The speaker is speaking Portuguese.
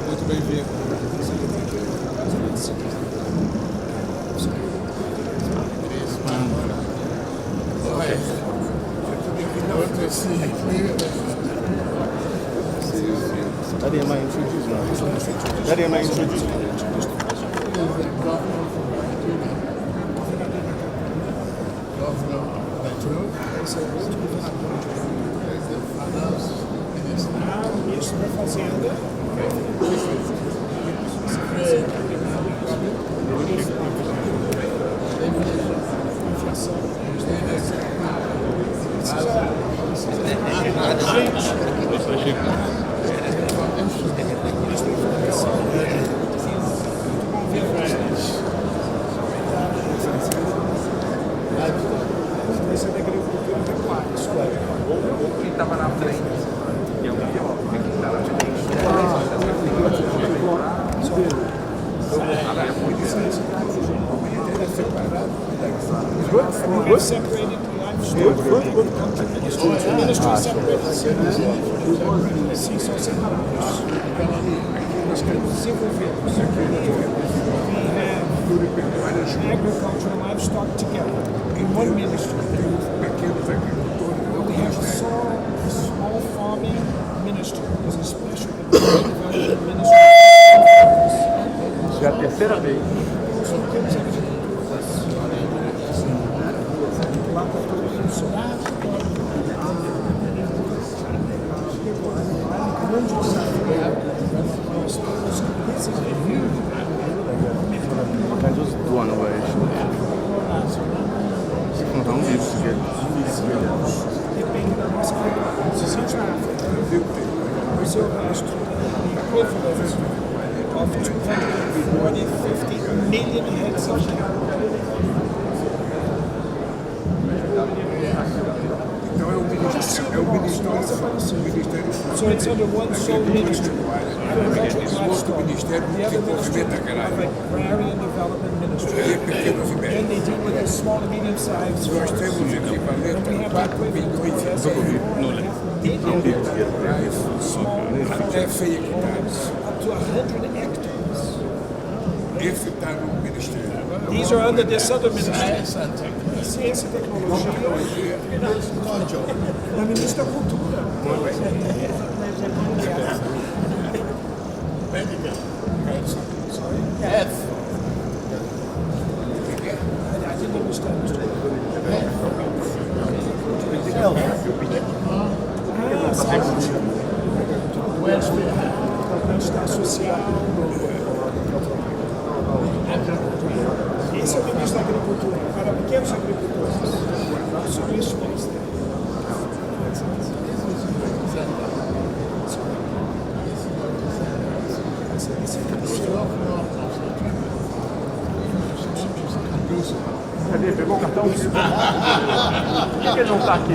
Muito bem-vindo. Daddy, am I introduced now? Daddy, am I introduced? Ministro da Fazenda. Inflação. Esse é da agricultura e pecuária, isso é. Quem estava na frente? E eu Good. Separated livestock. Good. The ministry is separated. Sim, são separados. Nós queremos desenvolvê-los. We have agriculture and livestock together in one ministry. We have a small farming ministry. There's a special development ministry. Já é a terceira vez. I just do one over Depende da nossa posição de África. Brazil has the equivalent of 250 million heads of cattle. Então é o Ministério. So it's under one sole ministry. Esse outro Ministério The de other ministry Desenvolvimento Agrário. Agrarian Development Ministry. É pequenos e Then médios. they deal with the small and medium sized Nós farms. temos equivalente We a have 4 milhões de small até 100 hectares. up to 100 hectares. Esse está no Ministério. These are under this other ministry. Ciência e tecnologia. Da ministra da Cultura. I didn't understand. Bem-estar social. Esse é o ministro da Agricultura, para pequenos agricultores. Sobre isso, ministro. Cadê? Pegou o cartão? Por que ele não está aqui?